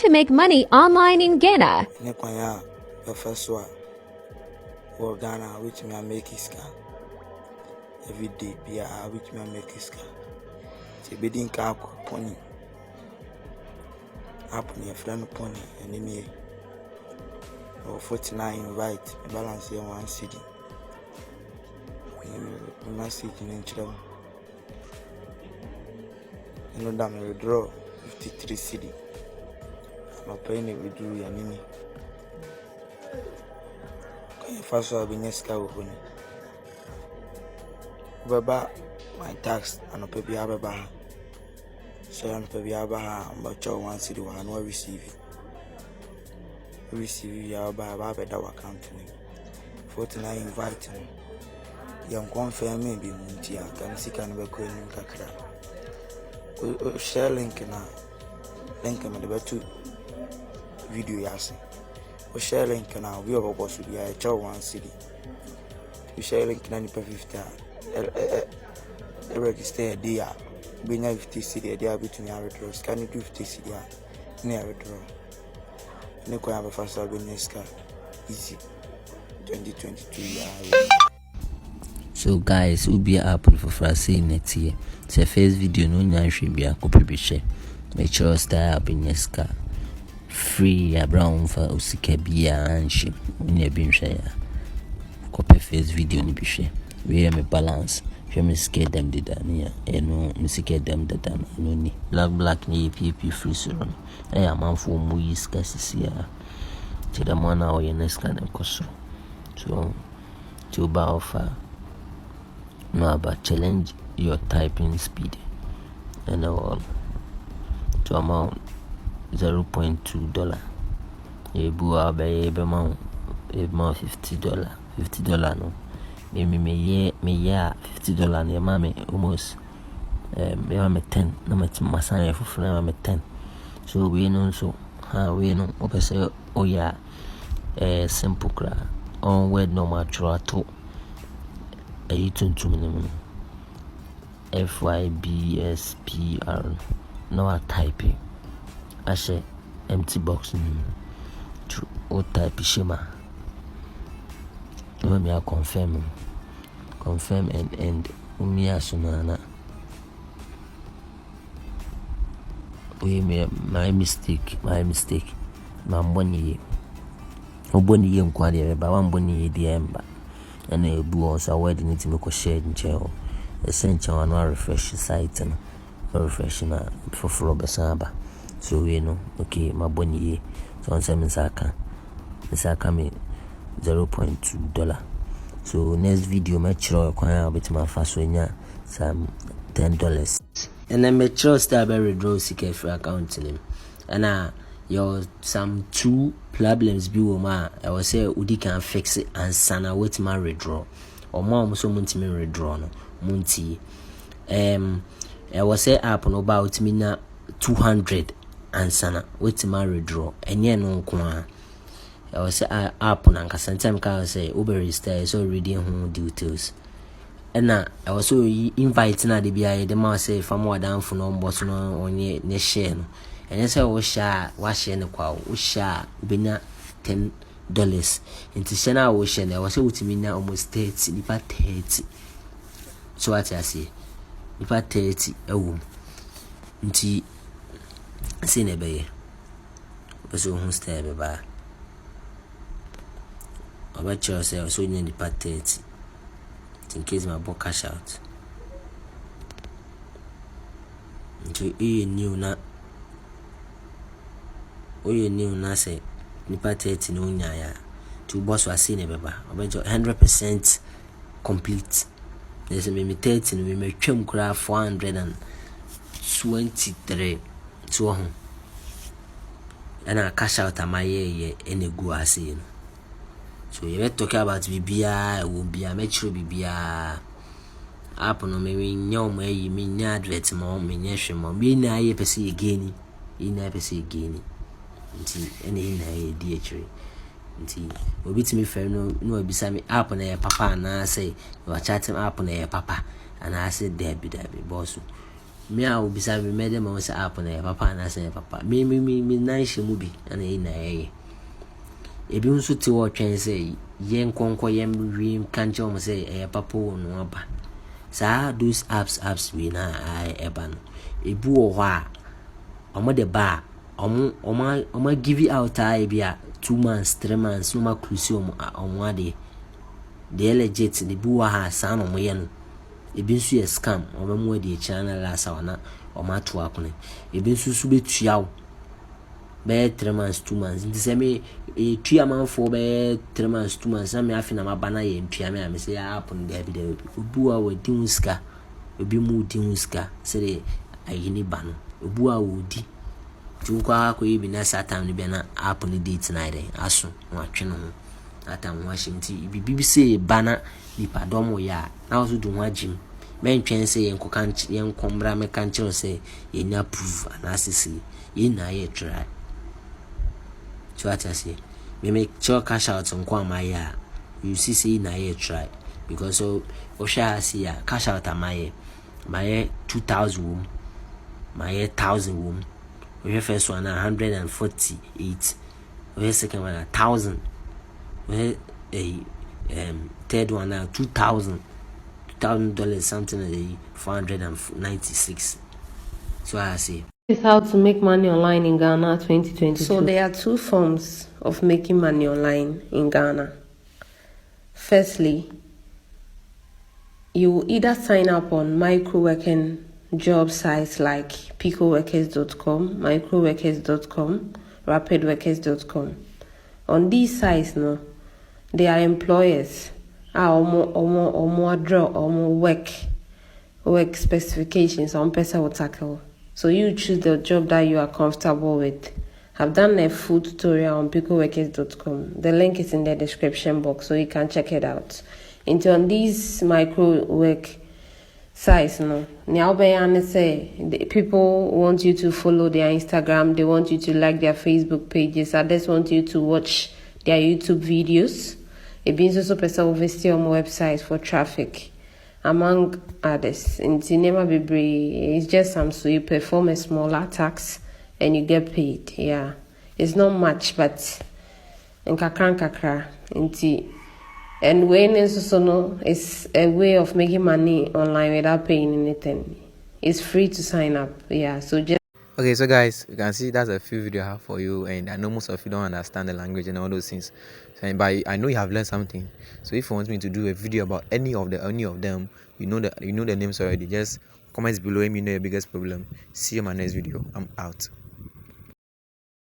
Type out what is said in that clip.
to make money online in Ghana. The first one, for Ghana, which me make is every day, which me make is the bidding cap pony. Up near friend pony, and in here, or 49 right, balance here 1 city. We must see in Chile. You know, that withdraw 53 city. I'm paying it with you, and first I'll be next car with me. Baba, my tax, and a baby ababa. So I'm baby ababa, but your 1 city will not receive it. Receive your ababa account to me. 49 inviting. Young confirm maybe Muntia, can see can be going in Kakra. Share link now. Link in the 2 video yasi. We share link now. We have a boss with a child 1 city. We share link 90 register there. We have 50 city there between our withdrawals. Can you do 50 city near withdrawal? No can have a faster business car. Easy 2022 year. So guys, we'll be Apple for Friday next year. So first video no nyan should be a copy share. Make sure start up in your car. Free a brown for usika bia and ship. When you been share. Copy first video ni be share. We have a balance. If me scared them did that near. No, me scared them that no ni. Black ni PP free serum. I am man for mu scarce here. To the man now your next kind of cost. So to buy offer. No about challenge your typing speed and all to amount $0.2. You bua by amount $50. $50 no. Me $50 near mammy almost me 10 no matter my son for friend 10. So we know so how we know say oh yeah simple cra on word no matter at all. $8 minimum FYBSPR no typing. I say empty box to o type shema. Let me confirm and me asuna we my mistake my money oboni ye nkwade ba wan boni ye di emba and a boo also wedding to make a shade in jail. Essential and refresh site and refreshing for Robert Saba. So we know, okay, my bonnie. So on 7 Saka me $0.2. So next video, make sure you can a bit my fast when some $10. And then make sure to withdraw CK free account in him. And your some 2 problems be woman. I will say Udi can fix it and sana wait my withdraw. Or mom so munti me withdraw no. Munti. I will say app no about me na 200 and sana wait my withdraw. And yeah no kwa. I will say app na kasa time ka say Uber register so reading home details. And I was so invite na the BI the man say for more down for no boss no on ye share no. And yes, I was share in the quaw, we share bina $10. Into Shana Ocean, I was with me now almost 30, nipa 30. So what I say, nipa 30 a womb. Nti see ne bay. Was who stay by. I bet you say I was only nipa 30. In case my book cash out. Into a new na. Oye new na say nipa 30 no nya to boss was seen beba obejo 100% complete. There's me 30 no me twam kura 423 so ho and I cash out am ye any go ase no. So you talk about bibia will be a metro bibia app no me nyom ayi me nya advert mo me nya hwemo me na ye pese again ina pese again. Nti ene na ye di actually nti obi timi fe no obisa me app na ye papa na say you are chatting app na ye papa and I said there be boss me a obisa me mede ma wose app na papa na say papa me nan hye mu bi na na ye ebi nso te wo twen say ye nkonko ye wi kanche o mo say papa wo no aba sa those apps we na eba no ebi wo ho a omo de ba omo give you out a bi a 2 months 3 months no ma cruise omo ade de legit de bi wo ha sa no mo ye no ebi nso ye scam omo mo de channel la sa wana omo ato akone ebi nso su betua wo be 3 months 2 months ndi se me tua man for be 3 months 2 months na me afi na mabana ye ntua me say app no de bi de obu a wo di unska obi mu di unska se de ayini ba no obu a wo di tukwa ko yibi na satan ni be na app ni date na ide aso no atwe no atam ho ashimti bibi se bana nipa domo ya na ozo du ho agim men twen se yen kokanche yen kombra me kanche se yen approve na asisi yen na ye try so atase me make sure cash out nko amaya you see na ye try because so o sha see ya cash out amaye my 2000 wom my 1000 wom we first one 148 we second one 1000 we third one now $2,000 something like 496. So I say This is how to make money online in Ghana 2022. So there are 2 forms of making money online in Ghana. Firstly, you will either sign up on microworking job sites like picoworkers.com, microworkers.com, rapidworkers.com. On these sites, no, they are employers. Work specifications on person will tackle. So you choose the job that you are comfortable with. I've done a full tutorial on picoworkers.com. The link is in the description box, so you can check it out. Into on these micro work sites, no. Now, say people want you to follow their Instagram. They want you to like their Facebook pages. Others want you to watch their YouTube videos. It means also person will visit on website for traffic, among others. In cinema Bibri, it's just so you perform a smaller tax and you get paid. Yeah, it's not much, but in kakra. And when it's also no, it's a way of making money online without paying anything. It's free to sign up. Yeah, so just. Okay, so guys, you can see that's a few video I have for you, and I know most of you don't understand the language and all those things. So, but I know you have learned something. So if you want me to do a video about any of them, you know the names already. Just comment below. Let me know your biggest problem. See you in my next video. I'm out.